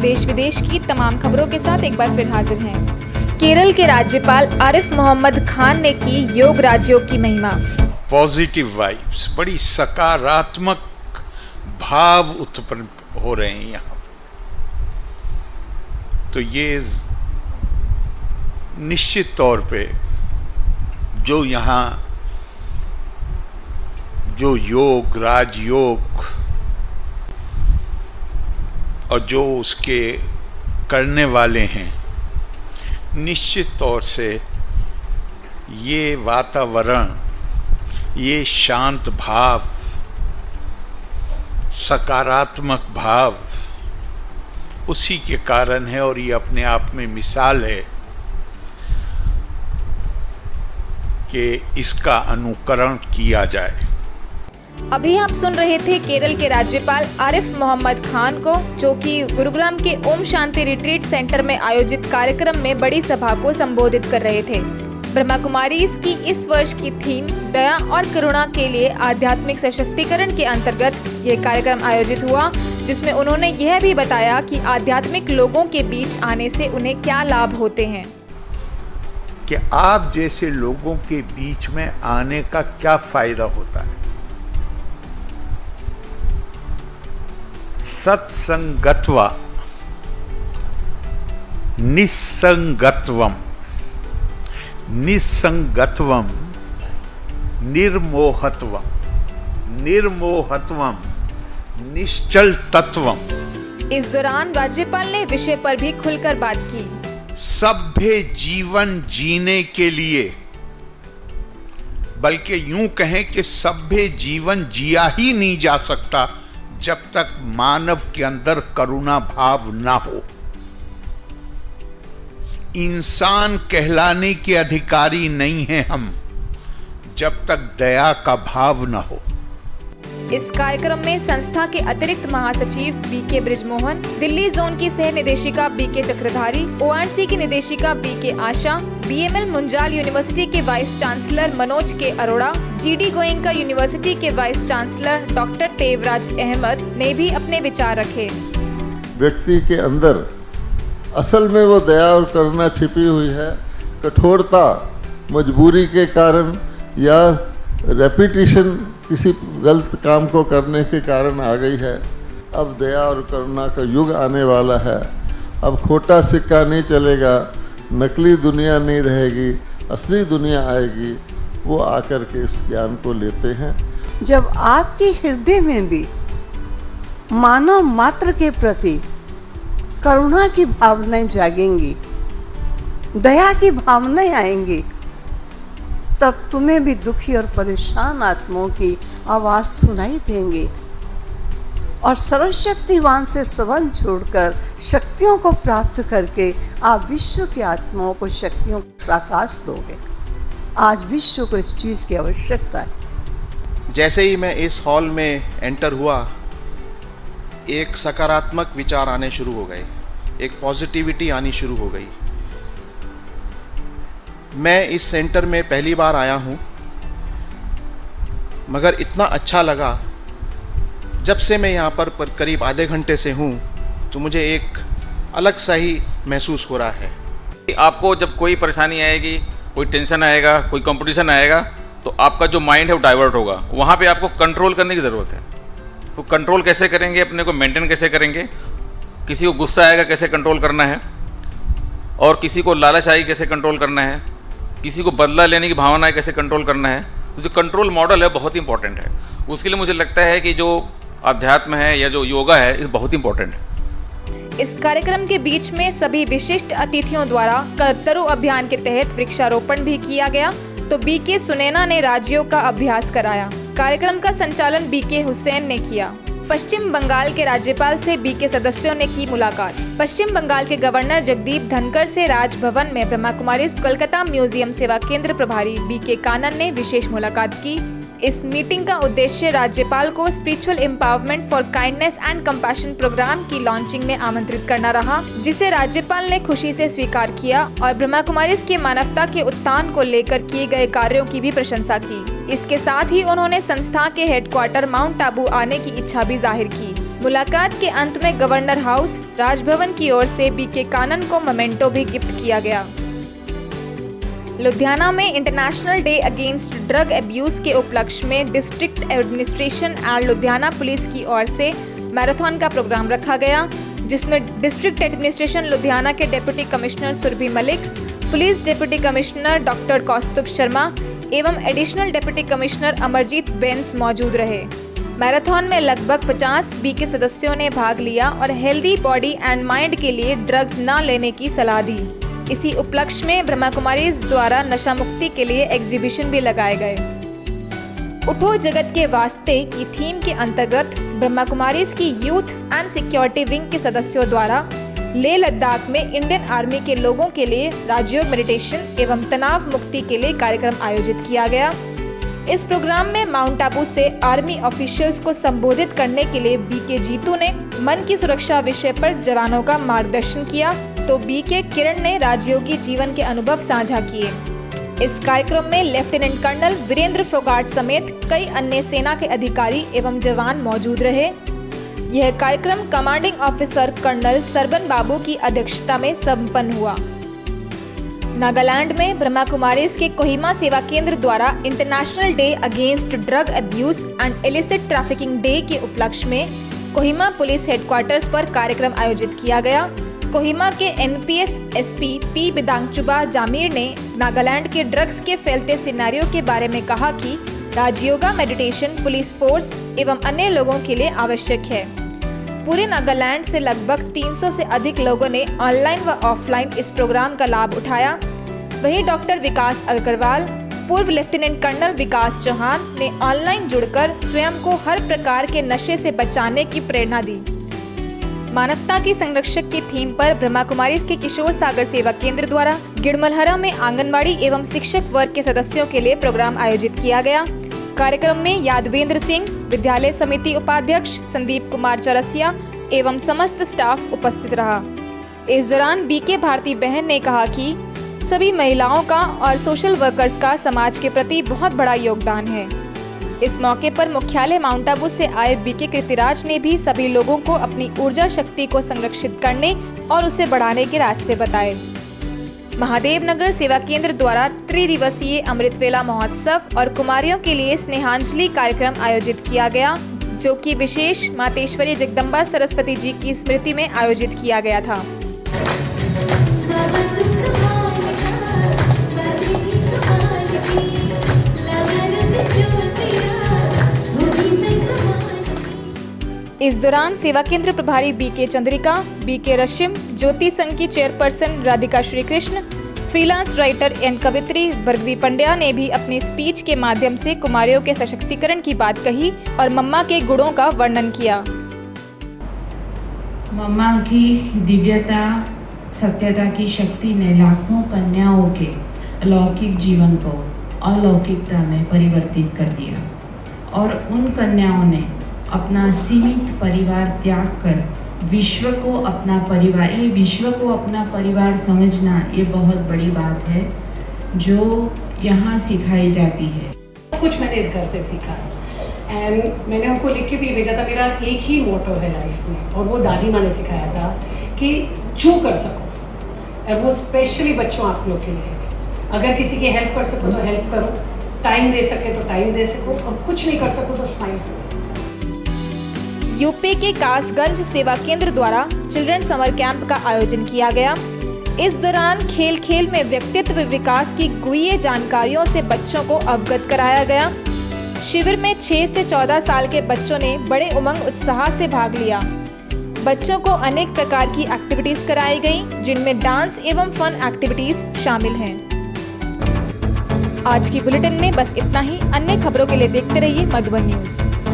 देश विदेश की तमाम खबरों के साथ एक बार फिर हाजिर हैं। केरल के राज्यपाल आरिफ मोहम्मद खान ने की योग राजयोग की महिमा। पॉजिटिव वाइब्स, बड़ी सकारात्मक भाव उत्पन्न हो रहे हैं यहाँ। तो ये निश्चित तौर पे जो यहाँ जो योग, राजयोग और जो उसके करने वाले हैं, निश्चित तौर से ये वातावरण, ये शांत भाव, सकारात्मक भाव उसी के कारण है और ये अपने आप में मिसाल है कि इसका अनुकरण किया जाए। अभी आप सुन रहे थे केरल के राज्यपाल आरिफ मोहम्मद खान को, जो कि गुरुग्राम के ओम शांति रिट्रीट सेंटर में आयोजित कार्यक्रम में बड़ी सभा को संबोधित कर रहे थे। ब्रह्मा कुमारीज की इस वर्ष की थीम दया और करुणा के लिए आध्यात्मिक सशक्तिकरण के अंतर्गत ये कार्यक्रम आयोजित हुआ, जिसमें उन्होंने यह भी बताया कि आध्यात्मिक लोगों के बीच आने से उन्हें क्या लाभ होते हैं। कि आप जैसे लोगों के बीच में आने का क्या फायदा होता है। सत्संगत्वा निस्संगत्वम, निस्संगत्वम निर्मोहत्वम, निर्मोहत्वम निश्चल तत्वम। इस दौरान राज्यपाल ने विषय पर भी खुलकर बात की। सभ्य जीवन जीने के लिए, बल्कि यूं कहें कि सभ्य जीवन जिया ही नहीं जा सकता जब तक मानव के अंदर करुणा भाव ना हो। इंसान कहलाने के अधिकारी नहीं हैं हम जब तक दया का भाव ना हो। इस कार्यक्रम में संस्था के अतिरिक्त महासचिव बीके बृजमोहन, दिल्ली जोन की सह निदेशिका बीके चक्रधारी, ओआरसी की निदेशिका बीके आशा, बीएमएल मुंजाल यूनिवर्सिटी के वाइस चांसलर मनोज के अरोड़ा, जीडी गोयनका यूनिवर्सिटी के वाइस चांसलर डॉक्टर तेवराज अहमद ने भी अपने विचार रखे। व्यक्ति के अंदर असल में वो दया और करुणा छिपी हुई है। कठोरता मजबूरी के कारण या रेपिटेशन किसी गलत काम को करने के कारण आ गई है। अब दया और करुणा का युग आने वाला है। अब खोटा सिक्का नहीं चलेगा, नकली दुनिया नहीं रहेगी, असली दुनिया आएगी। वो आकर के इस ज्ञान को लेते हैं। जब आपके हृदय में भी मानव मात्र के प्रति करुणा की भावनाएं जागेंगी, दया की भावनाएं आएंगी, तब तुम्हें भी दुखी और परेशान आत्माओं की आवाज सुनाई देंगी और सर्वशक्तिवान से संबंध जोड़कर शक्तियों को प्राप्त करके आप विश्व की आत्माओं को शक्तियों को साकार दोगे। आज विश्व को इस चीज की आवश्यकता है। जैसे ही मैं इस हॉल में एंटर हुआ, एक सकारात्मक विचार आने शुरू हो गए, एक पॉजिटिविटी आनी शुरू हो गई। मैं इस सेंटर में पहली बार आया हूँ, मगर इतना अच्छा लगा। जब से मैं यहाँ पर करीब आधे घंटे से हूँ, तो मुझे एक अलग सा ही महसूस हो रहा है। आपको जब कोई परेशानी आएगी, कोई टेंशन आएगा, कोई कंपटीशन आएगा, तो आपका जो माइंड है वो डाइवर्ट होगा। वहाँ पे आपको कंट्रोल करने की ज़रूरत है। तो कंट्रोल कैसे करेंगे, अपने को मेंटेन कैसे करेंगे, किसी को गुस्सा आएगा कैसे कंट्रोल करना है, और किसी को लालच आएगी कैसे कंट्रोल करना है, किसी को बदला लेने की भावना है कैसे कंट्रोल करना है। तो जो कंट्रोल मॉडल है बहुत इंपॉर्टेंट है। उसके लिए मुझे लगता है कि जो अध्यात्म है या जो योगा है, ये बहुत इंपॉर्टेंट है। इस कार्यक्रम के बीच में सभी विशिष्ट अतिथियों द्वारा कल्पतरु अभियान के तहत वृक्षारोपण भी किया गया। तो बीके सुनैना ने राजयोग का अभ्यास कराया। कार्यक्रम का संचालन बीके हुसैन ने किया। पश्चिम बंगाल के राज्यपाल से बीके सदस्यों ने की मुलाकात। पश्चिम बंगाल के गवर्नर जगदीप धनखड़ से राजभवन में ब्रह्मा कुमारीज कोलकाता म्यूजियम सेवा केंद्र प्रभारी बीके कानन ने विशेष मुलाकात की। इस मीटिंग का उद्देश्य राज्यपाल को spiritual empowerment for kindness and compassion programme की लॉन्चिंग में आमंत्रित करना रहा, जिसे राज्यपाल ने खुशी से स्वीकार किया और ब्रह्मा कुमारीज के मानवता के उत्थान को लेकर किए गए कार्यों की भी प्रशंसा की। इसके साथ ही उन्होंने संस्था के हेडक्वार्टर माउंट आबू आने की इच्छा भी जाहिर की। मुलाकात के अंत में गवर्नर हाउस राजभवन की ओर से बीके कानन को मोमेंटो भी गिफ्ट किया गया। लुधियाना में international day against drug abuse के उपलक्ष्य में district administration and Ludhiana police की ओर से मैराथन का प्रोग्राम रखा गया, जिसमें डिस्ट्रिक्ट एडमिनिस्ट्रेशन लुधियाना के deputy commissioner Surbhi Malik, police deputy commissioner doctor Kaustubh Sharma एवं additional deputy commissioner Amarjit Bains मौजूद रहे। मैराथन में लगभग 50 बीके सदस्यों ने भाग लिया और हेल्दी बॉडी एंड माइंड के लिए ड्रग्स न लेने की सलाह दी। इसी उपलक्ष्य में ब्रह्मा कुमारीज द्वारा नशा मुक्ति के लिए एग्जीबिशन भी लगाए गए। उठो जगत के वास्ते की थीम के अंतर्गत ब्रह्मा कुमारीज की यूथ एंड सिक्योरिटी विंग के सदस्यों द्वारा लेह लद्दाख में इंडियन आर्मी के लोगों के लिए राजयोग मेडिटेशन एवं तनाव मुक्ति के लिए कार्यक्रम आयोजित किया गया। इस प्रोग्राम में माउंट आबू से आर्मी ऑफिशियल्स को संबोधित करने के लिए बीके जीतू ने मन की सुरक्षा विषय पर जवानों का मार्गदर्शन किया, तो बीके किरण ने राजयोगी जीवन के अनुभव साझा किए। इस कार्यक्रम में लेफ्टिनेंट कर्नल वीरेंद्र फोगाट समेत कई अन्य सेना के अधिकारी एवं जवान मौजूद रहे। यह कार्यक्रम कमांडिंग ऑफिसर कर्नल सरबन बाबू की अध्यक्षता में संपन्न हुआ। नागालैंड में ब्रह्मा कुमारीज के कोहिमा सेवा केंद्र द्वारा international day against drug abuse and illicit trafficking day के उपलक्ष्य में कोहिमा पुलिस हेडक्वार्टर्स पर कार्यक्रम आयोजित किया गया। कोहिमा के एनपीएस एसपी पी बिदांगचुबा जामीर ने नागालैंड के ड्रग्स के फैलते सिनेरियो के बारे में कहा कि राजयोगा मेडिटेशन पुलिस फोर्स एवं अन्य लोगों के लिए आवश्यक है। पूरे नागालैंड से लगभग 300 से अधिक लोगों ने ऑनलाइन व ऑफलाइन इस प्रोग्राम का लाभ उठाया। वहीं डॉक्टर विकास अग्रवाल, पूर्व लेफ्टिनेंट कर्नल विकास चौहान ने ऑनलाइन जुड़कर स्वयं को हर प्रकार के नशे से बचाने की प्रेरणा दी। मानवता की संरक्षक की थीम पर ब्रह्मा कुमारीज के किशोर सागर सेवा केंद्र द्वारा गिड़मलहरा में आंगनबाड़ी एवं शिक्षक वर्ग के सदस्यों के लिए प्रोग्राम आयोजित किया गया। कार्यक्रम में यादवेंद्र सिंह, विद्यालय समिति उपाध्यक्ष संदीप कुमार चौरसिया एवं समस्त स्टाफ उपस्थित रहा। इस दौरान बीके भारती बहन ने कहा कि सभी महिलाओं का और सोशल वर्कर्स का समाज के प्रति बहुत बड़ा योगदान है। इस मौके पर मुख्यालय माउंट आबू से आए बीके कृतिराज ने भी सभी लोगों को अपनी ऊर्जा शक्ति को संरक्षित करने और उसे बढ़ाने के रास्ते बताए। महादेव नगर सेवा केंद्र द्वारा त्रिदिवसीय अमृतवेला महोत्सव और कुमारियों के लिए स्नेहांजलि कार्यक्रम आयोजित किया गया, जो कि विशेष मातेश्वरी जगदम्बा सरस्वती जी की स्मृति में आयोजित किया गया था। इस दौरान सेवा केंद्र प्रभारी बीके चंद्रिका, बीके रशिम, ज्योति संघ की chairperson Radhika Shrikrishna, freelance writer and कवित्री बरगवी पंड्या ने भी अपनी स्पीच के माध्यम से कुमारियों के सशक्तिकरण की बात कही और मम्मा के गुणों का वर्णन किया। मम्मा की दिव्यता, सत्यता की शक्ति ने लाखों कन्याओं के अलौकिक जीवन को अलौकिकता में परिवर्तित कर दिया और उन कन्याओं ने अपना सीमित परिवार त्याग कर विश्व को अपना परिवार समझना, ये बहुत बड़ी बात है जो यहाँ सिखाई जाती है। कुछ मैंने इस घर से सीखा है एंड मैंने उनको लिख के भी भेजा था। मेरा एक ही मोटो है लाइफ में और वो दादी माँ ने सिखाया था कि जो कर सको, और वो स्पेशली बच्चों आप लोग के लिए है। अगर किसी की हेल्प कर सको तो हेल्प करो, टाइम दे सके तो टाइम दे सको, और कुछ नहीं कर सको तो स्माइल करो। यूपी के कासगंज सेवा केंद्र द्वारा चिल्ड्रन समर कैंप का आयोजन किया गया। इस दौरान खेल खेल में व्यक्तित्व विकास की गुह्य जानकारियों से बच्चों को अवगत कराया गया। शिविर में 6 से 14 साल के बच्चों ने बड़े उमंग उत्साह से भाग लिया। बच्चों को अनेक प्रकार की एक्टिविटीज कराई गई, जिनमें डांस एवं फन एक्टिविटीज शामिल हैं। आज की बुलेटिन में बस इतना ही। अन्य खबरों के लिए देखते रहिए मधुबन न्यूज।